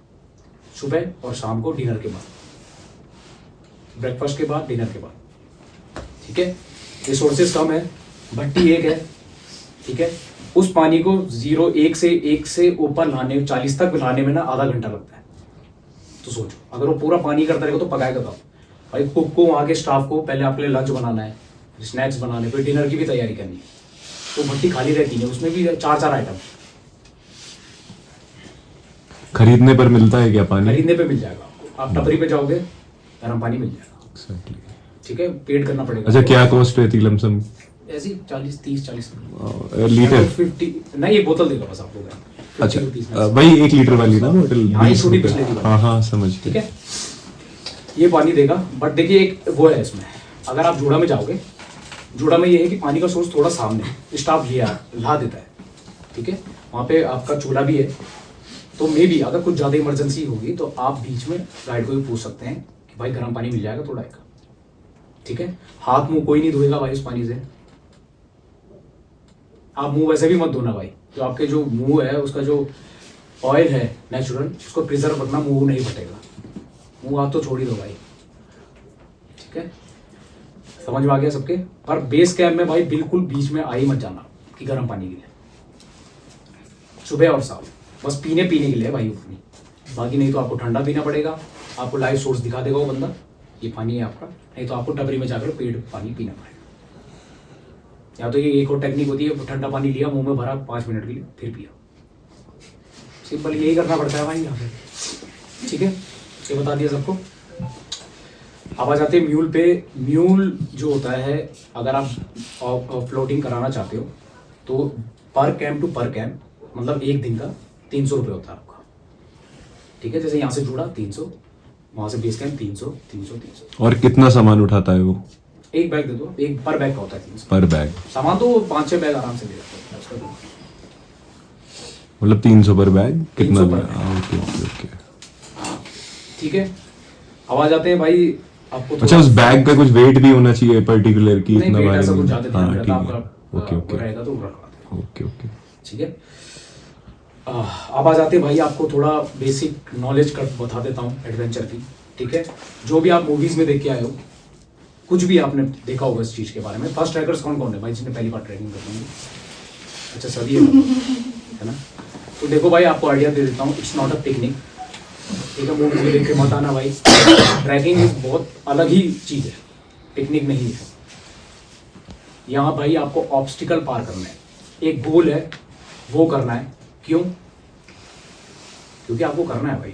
सुबह और शाम को डिनर के बाद, ब्रेकफास्ट के बाद, डिनर के बाद। ठीक है, रिसोर्सेज कम है, भट्टी एक है। ठीक है, उस पानी को 1 से ऊपर लाने, 40 तक लाने में ना आधा घंटा लगता है। तो सोचो, अगर वो पूरा पानी करता रहेगा तो पकाएगा कब भाई? कुक को, वहाँ के स्टाफ को पहले आपके लिए लंच बनाना है, स्नैक्स बनाने, फिर डिनर की भी तैयारी करनी है। तो भट्टी खाली रहती है, उसमें भी 4 आइटम। खरीदने पर मिलता है क्या पानी? खरीदने पे मिल जाएगा आपको, आप टपरी पे जाओगे गर्म पानी मिल जाएगा। Exactly. ठीक है, पेड करना पड़ेगा। अच्छा, क्या कॉस्ट रहती है लमसम? ऐसी 30-40 लीटर? 50 नहीं, एक बोतल देगा बस आपको। अच्छा, वही 1 लीटर वाली ना बोतल? हाँ, ये 20 छोटी रुपए। बिस्लेरी वाली। हाँ हाँ, समझ ठीक गया। है, ये पानी देगा। बट देखिए एक वो है इसमें, अगर आप जूड़ा में जाओगे, जूड़ा में ये है कि पानी का सोर्स थोड़ा सामने है, स्टाफ ला देता है। ठीक है, वहाँ पे आपका चूल्हा भी है, तो मे भी अगर कुछ ज़्यादा इमरजेंसी होगी तो आप बीच में गाइड को भी पूछ सकते हैं कि भाई गर्म पानी मिल जाएगा थोड़ा एक। ठीक है, हाथ मुंह कोई नहीं धोएगा भाई उस पानी से। आप मुंह वैसे भी मत धोना भाई, जो आपके जो मुंह है उसका जो ऑयल है नेचुरल, उसको प्रिजर्व रखना, मुंह नहीं फटेगा। मुंह आप तो छोड़ ही दो भाई। ठीक है, समझ में आ गया सबके? पर बेस कैंप में भाई बिल्कुल बीच में आ ही मत जाना कि गर्म पानी के लिए, सुबह और शाम बस पीने के लिए भाई उतनी, बाकी नहीं तो आपको ठंडा पीना पड़ेगा। आपको लाइव सोर्स दिखा देगा वो बंदा, ये पानी है आपका, नहीं तो आपको टपरी में जाकर पेड़ पानी पीना पड़ेगा। या तो ये एक और टेक्निक होती है, ठंडा पानी लिया, मुंह में भरा 5 मिनट के लिए, फिर पिया। सिंपल यही करना पड़ता है भाई यहाँ पे। ठीक है, ये बता दिया सबको। अब आ जाते हैं म्यूल पे। म्यूल जो होता है, अगर आप फ्लोटिंग कराना चाहते हो तो पर कैंप टू पर कैंप, मतलब एक दिन का 300 रुपये होता है आपका। ठीक है, जैसे यहाँ से जुड़ा 300, वहाँ से बेस कैंप 300। और कितना सामान उठाता है वो? एक बैग दे दो, एक पर बैग का होता है 300 पर बैग। सामान तो 5-6 बैग आराम से ले जाते हैं उसका। मतलब 300 पर बैग? कितना 300 पर भी? Okay okay okay. ठीक है, अब आ जाते हैं भाई आपको। अच्छा, उस बैग का कुछ वेट भी होना चाहिए पर्टिकुलर की? नहीं, इतना वेट बारे ऐसा में? कुछ ज़्यादा ध्यान हाँ, रहता ठीक आपका। है। ओके ओके रहेगा तो रखवाते हैं। Okay okay. ठीक है, अब आ जाते हैं भाई, आपको थोड़ा बेसिक नॉलेज कर बता देता हूँ एडवेंचर की। ठीक है, जो भी आप मूवीज में देख के आए हो, कुछ भी आपने देखा होगा इस चीज़ के बारे में। फर्स्ट ट्रैकर्स कौन कौन है भाई जिसने पहली बार ट्रैकिंग करनी है? अच्छा सभी है ना। तो देखो भाई आपको आइडिया दे देता हूँ, इट्स नॉट अ पिकनिक, ठीक है। मूवी देख के मत आना भाई, ट्रैकिंग इज बहुत अलग ही चीज़ है, पिकनिक नहीं है। यहाँ भाई आपको ऑब्स्टिकल पार करना है, एक गोल है वो करना है। क्यों? क्योंकि आपको करना है भाई,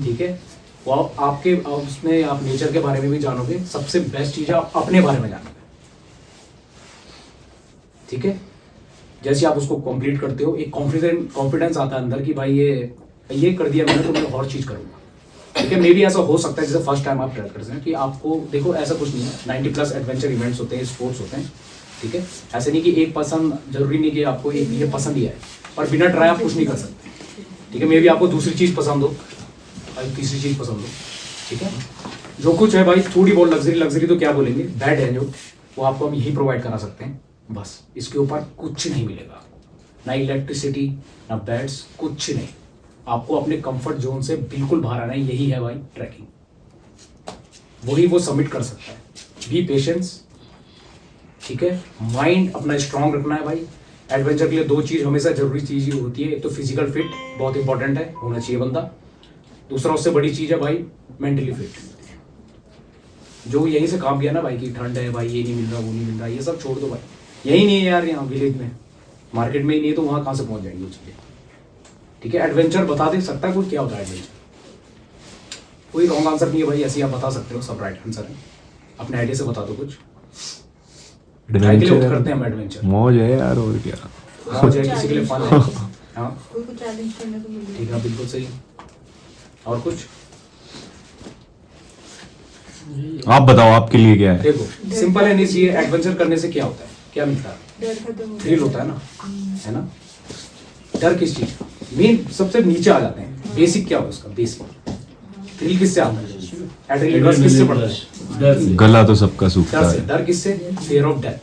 ठीक है। वो आपके उसमें आप नेचर के बारे में भी जानोगे, सबसे बेस्ट चीज़ है आप अपने बारे में जानोगे, ठीक है। जैसे आप उसको कंप्लीट करते हो, एक कॉन्फिडेंस आता है अंदर कि भाई ये कर दिया मैंने तो मैं और चीज़ करूँगा, ठीक है। मे भी ऐसा हो सकता है जैसे फर्स्ट टाइम आप ट्राई करते हैं कि आपको देखो ऐसा कुछ नहीं है, 90+ एडवेंचर इवेंट्स होते हैं, स्पोर्ट्स होते हैं, ठीक है। ऐसे नहीं कि एक पसंद, जरूरी नहीं कि आपको एक ये पसंद ही आए, पर बिना ट्राई आप कुछ नहीं कर सकते, ठीक है। मे भी आपको दूसरी चीज़ पसंद हो, तीसरी चीज़ पसंद हो, ठीक है। जो कुछ है भाई थोड़ी बहुत लग्जरी तो क्या बोलेंगे, बेड है जो, वो आपको हम यही प्रोवाइड करा सकते हैं, बस। इसके ऊपर कुछ नहीं मिलेगा, ना इलेक्ट्रिसिटी ना बेड्स, कुछ नहीं। आपको अपने कंफर्ट जोन से बिल्कुल बाहर आना है, यही है भाई ट्रैकिंग, वही वो सबमिट कर सकता है। बी पेशेंस, ठीक है। माइंड अपना स्ट्रांग रखना है भाई। एडवेंचर के लिए 2 चीज़ हमेशा जरूरी चीज़ ही होती है, एक तो फिजिकल फिट बहुत इंपॉर्टेंट है, होना चाहिए बंदा। दूसरा उससे बड़ी चीज़ है भाई मेंटली फिट। जो यहीं से काम किया ना भाई कि ठंड है भाई, ये नहीं मिल रहा वो नहीं मिल रहा, ये सब छोड़ दो भाई, यही नहीं है यार, यहाँ विलेज में मार्केट में ही नहीं है तो वहाँ कहाँ से पहुँच जाएंगे वो चीज़ें, ठीक है। एडवेंचर बता दे सकता है कोई क्या होता है एडवेंचर, कोई रॉन्ग आंसर नहीं है भाई, ऐसे ही आप बता सकते हो, सब राइट आंसर है। अपने आइडिया से बता दो कुछ। एडवेंचर करते हैं हम एडवेंचर, मौज है यार, और क्या। मौज है, किसी के लिए फन है, हाँ कोई को चैलेंज करने को मिले। ठीक है, बिल्कुल सही। और कुछ आप बताओ आपके लिए क्या है। देखो सिंपल है, नहीं चाहिए। एडवेंचर करने से क्या होता है, क्या मिलता है, डर खत्म हो थ्रिल होता है ना, है ना। डर किस चीज का, मेन सबसे नीचे आ जाते हैं, बेसिक क्या हो उसका, बेसिक थ्रिल किससे आता है, एड्रेनलिन रश किससे बढ़ता है, डर से। गला तो सबका सूखता डर से। है। डर किससे, फियर ऑफ डेथ,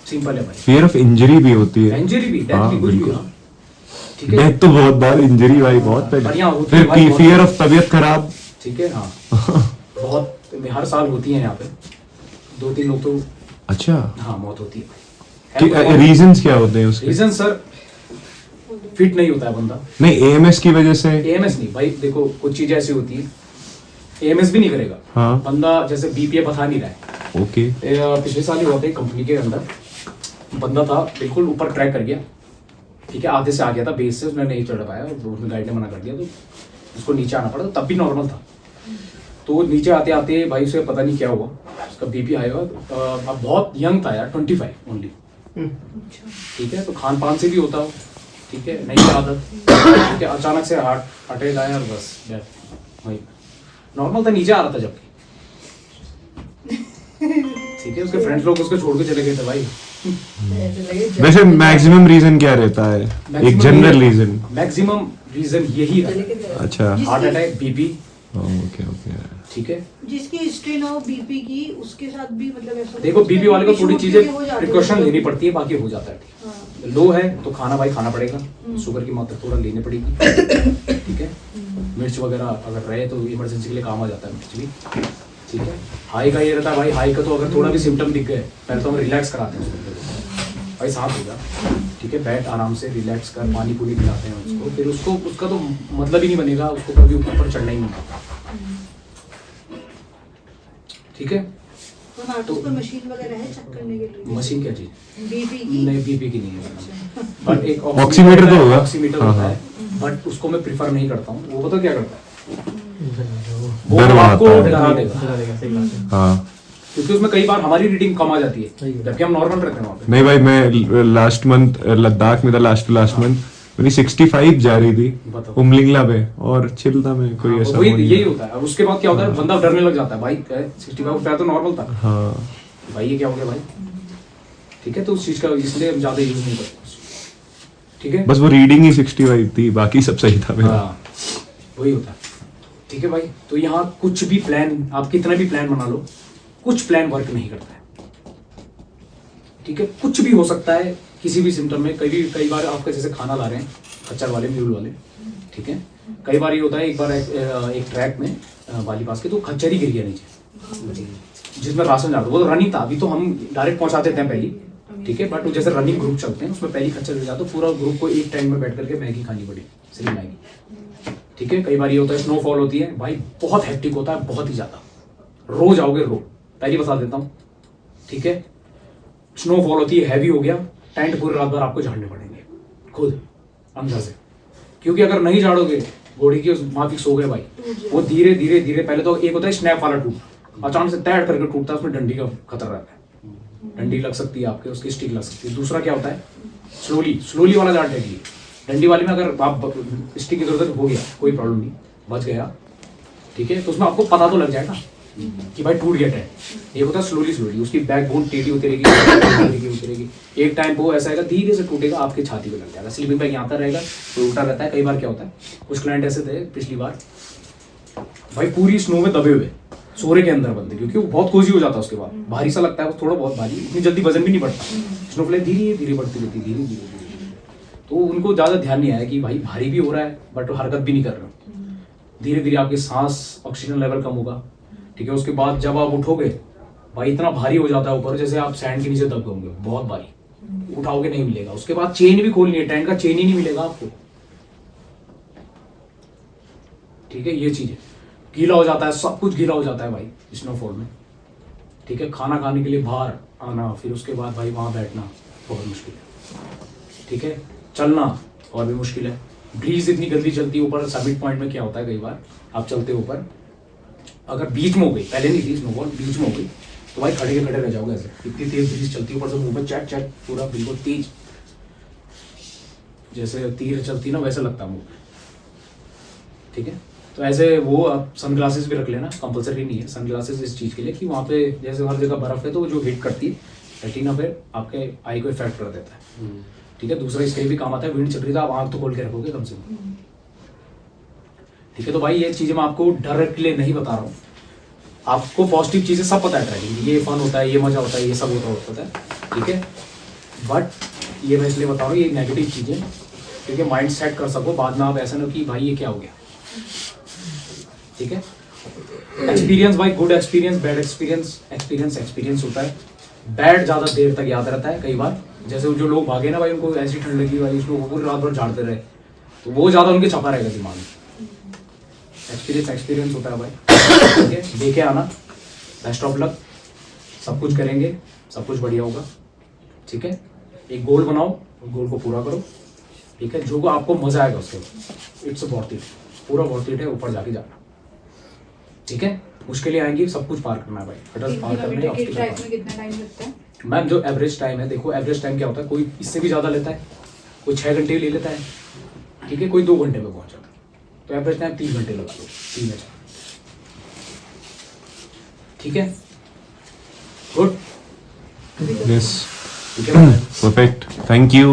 सिंपल है भाई। फियर ऑफ इंजरी भी होती है। इंजरी भी, डेथ हाँ, भी, कुछ भी, बिल्कुल। हाँ, ठीक है। डेथ तो बहुत बार, इंजरी भाई बहुत बढ़िया पहले। होती है भाई, फिर बहुत- फियर ऑफ तबीयत खराब। ठीक है, हाँ बहुत हर साल होती है यहाँ पे, 2-3 लोग तो, अच्छा, हाँ मौत होती है। रीजंस क्या होते हैं उसके? रीजन सर, फिट नहीं होता है बंदा। नहीं, एएमएस की वजह से। एएमएस नहीं भाई, देखो कुछ चीजें ऐसी होती है, एएमएस भी नहीं करेगा हाँ। बंदा, जैसे बीपीए बता नहीं रहा है। ओके। पिछले साल ही हुआ था कंपनी के अंदर, बंदा था बिल्कुल ऊपर क्रैक कर गया, ठीक है। आधे से आ गया था बेस से, उसने नहीं चढ़ पाया, उसने गाइड ने मना कर दिया, तो उसको नीचे आना पड़ा, तो तब भी नॉर्मल था। तो नीचे आते आते भाई उसे पता नहीं क्या हुआ, उसका बीपी हाई हुआ। अब बहुत यंग था यार, 25 ओनली, ठीक है। तो खान पान से भी होता हो, ठीक है, नई आदत, ठीक है। अचानक से हार्ट अटैक आया और बस वही नॉर्मल था, नीचे आ रहा था जबकि, ठीक है। उसके फ्रेंड्स लोग उसको छोड़ के चले गए थे भाई। वैसे मैक्सिमम रीजन क्या रहता है, एक जनरल रीजन? मैक्सिमम रीजन यही है, अच्छा, heart attack, BP, okay okay. ठीक है। जिसकी हिस्ट्री ना हो बीपी की, उसके साथ भी मतलब ऐसा देखो बीपी वाले को थोड़ी शुगर चीजें के हो जाते हैं। प्रिकॉशन लेनी पड़ती है, बाकी हो जाता है। हाँ। लो है तो खाना भाई खाना पड़ेगा, शुगर की मात्रा थोड़ा लेनी पड़ेगी, ठीक है। मिर्च वगैरह अगर रहे तो इमरजेंसी के लिए काम आ जाता है मिर्च भी, ठीक है। हाई का ये रहता है भाई, हाई का तो अगर थोड़ा भी सिम्टम दिख गए, पहले तो हम रिलैक्स कराते हैं उसको, भाई साथ हो जा, ठीक है। बैठ आराम से, रिलैक्स कर, पानी पूरी पिलाते हैं उसको, फिर उसको उसका तो मतलब ही नहीं बनेगा, उसको कभी ऊपर चढ़ना ही नहीं, ठीक है। तो उस पर मशीन वगैरह है चेक करने के लिए? मशीन क्या चीज, बीपी की? नहीं बीपी की नहीं है, बट एक ऑक्सीमीटर तो होगा। ऑक्सीमीटर हाँ, होता हाँ। है, बट उसको मैं प्रिफर नहीं करता हूँ। वो पता क्या करता है, वो डर आपको आता है। डरा देगा, हाँ, क्योंकि उसमें कई बार हमारी रीडिंग कम आ जाती है, जबकि हम नॉर्मल रहते हैं वहाँ पे। नहीं भाई, मैं लास्ट मंथ लद्दाख में था, लास्ट मंथ मेरी 65 जा रही थी बताओ। उमलिंगला पे, और चिल था मैं, कोई ऐसा वही वो नहीं यही था। होता है। अब उसके बाद क्या होता है, बंदा डरने लग जाता है भाई, 65 पे तो नॉर्मल था हाँ, भाई, ये क्या हो गया भाई, ठीक है। तो उस चीज का इसलिए हम ज्यादा यूज नहीं करते, ठीक है। बस वो रीडिंग ही 65 थी, बाकी सब सही था मेरा। हाँ वही होता है, ठीक है भाई। तो यहाँ कुछ भी प्लान, आप कितना भी प्लान बना लो, कुछ प्लान वर्क नहीं करता है, ठीक है। कुछ भी हो सकता है किसी भी सिम्टम में। कई बार आपका जैसे खाना ला रहे हैं खच्चर वाले, म्यूल वाले, ठीक है। कई बार ये होता है, एक बार एक ट्रैक में वाली पास के तो खच्चर ही गिर गया नीचे, जिसमें राशन जा रहा था, वो तो रनिंग था, अभी तो हम डायरेक्ट पहुंचाते थे पहले, ठीक है, बट जैसे रनिंग ग्रुप चलते हैं उसमें पहली खच्चर जाता तो पूरा ग्रुप को एक टाइम में बैठ करके मैगी खानी पड़ी, सिर्फ मैगी। ठीक है, कई बार ये होता है स्नोफॉल होती है भाई, बहुत हेक्टिक होता है, बहुत ही ज्यादा, रोज आओगे रो, पहली बता देता हूँ। ठीक है, स्नोफॉल होती है, हैवी हो गया, टेंट पूरी रात भर आपको झाड़ने पड़ेंगे खुद अंदर से, क्योंकि अगर नहीं झाड़ोगे घोड़ी की माफिक सो गए भाई, वो धीरे धीरे धीरे, पहले तो एक होता है स्नैप वाला टूट, अचानक से तैर करके टूटता है, उसमें डंडी का खतरा रहता है, डंडी लग सकती है आपके, उसकी स्टिक लग सकती है। दूसरा क्या होता है, स्लोली वाला झाड़ टेकिए, डंडी वाली में अगर आप स्टिक इधर उधर हो गया कोई प्रॉब्लम नहीं, बच गया, ठीक है, तो उसमें आपको पता तो लग जाएगा कि भाई टूट गया टेंट। ये होता है स्लोली, उसकी बैकबोन टेढ़ी होती रहेगी, एक टाइम वो ऐसा आएगा धीरे से टूटेगा, आपके छाती पे लग जाएगा, स्लीपिंग बैग यहाँ पर रहेगा तो उल्टा रहता है। कई बार क्या होता है, कुछ क्लाइंट ऐसे थे पिछली बार भाई पूरी स्नो में दबे हुए सोरे के अंदर बनते, क्योंकि वो बहुत कोजी हो जाता है, उसके बाद भारी सा लगता है, वो थोड़ा बहुत भारी, इतनी जल्दी वजन भी नहीं बढ़ता, स्नोफ्लेक धीरे धीरे बढ़ती रहती, धीरे, तो उनको ज्यादा ध्यान नहीं आया कि भाई भारी भी हो रहा है बट हरकत भी नहीं कर रहे, धीरे धीरे आपकी सांस ऑक्सीजन लेवल कम होगा। ठीक है, उसके बाद जब आप उठोगे भाई इतना भारी हो जाता है ऊपर, जैसे आप सैंड के नीचे दबे होंगे, बहुत भारी, उठाओगे नहीं मिलेगा। उसके बाद चेन भी खोलनी है, टेंट का चेन ही नहीं मिलेगा आपको। ठीक है, ये चीज है, गीला हो जाता है, सब कुछ गीला हो जाता है भाई स्नोफॉल में। ठीक है, खाना खाने के लिए बाहर आना, फिर उसके बाद भाई वहां बैठना बहुत मुश्किल है। ठीक है, चलना और भी मुश्किल है, ब्रीज इतनी गंदी चलती है ऊपर। समिट पॉइंट में क्या होता है, कई बार आप चलते हो ऊपर, अगर बीच में हो गई, पहले नहीं थी स्नोबॉल, बीच में हो गई तो भाई खड़े के खड़े रह जाओगे ऐसे, इतनी तेज ब्रीज चलती है ऊपर से, मुंह में चैट चैट पूरा बिल्कुल तेज, जैसे तीर चलती ना वैसे लगता है मुंह में। ठीक है, तो ऐसे वो आप सनग्लासेस भी रख लेना, कंपलसरी नहीं है सनग्लासेस इस चीज़ के लिए कि वहाँ पे जैसे हर जगह बर्फ है तो वो जो हिट करती है रेटिना पे आपके आई को इफेक्ट कर देता है। ठीक है, दूसरा इसके लिए भी काम आता है, विंड चल रही है आप आँख तो खोल के रखोगे कम से कम। ठीक है, तो भाई ये चीज़ें मैं आपको डर के लिए नहीं बता रहा हूँ, आपको पॉजिटिव चीज़ें सब पता है, ट्रैकिंग ये फन होता है, ये मजा होता है, ये सब होता है। ठीक है, बट ये मैं इसलिए बता रहा हूँ ये नेगेटिव चीज़ें, क्योंकि माइंड सेट कर सको, बाद में आप ऐसा ना कि भाई ये क्या हो गया। ठीक है, एक्सपीरियंस भाई, गुड एक्सपीरियंस, बैड एक्सपीरियंस होता है। बैड ज़्यादा देर तक याद रहता है, कई बार जैसे जो लोग भागे ना भाई, उनको ऐसी ठंड लगी भाई, उसको पूरी रात भर झाड़ते रहे, तो वो ज़्यादा उनके छपा रहेगा दिमाग में। एक्सपीरियंस होता है भाई। ठीक है, देखे आना, बेस्ट ऑफ लक, सब कुछ करेंगे, सब कुछ बढ़िया होगा। ठीक है, एक गोल बनाओ, गोल को पूरा करो। ठीक है, जो आपको मजा आएगा उसके बाद, इट्स वर्थ इट, पूरा वर्थ इट है ऊपर जाके जाना। ठीक है, मुश्किलें आएंगी, सब कुछ पार करना है भाई, हटल पार करना है। कितना टाइम लगता है मैम, जो एवरेज टाइम है, देखो एवरेज टाइम क्या होता है, कोई इससे भी ज़्यादा लेता है, कोई 6 घंटे ले लेता है। ठीक है, कोई 2 घंटे में पहुंच जाता है, तो एवरेज टाइम 3 घंटे लगा लो, 3 या 4। ठीक है, गुड, Yes, ठीक है, perfect. Thank you.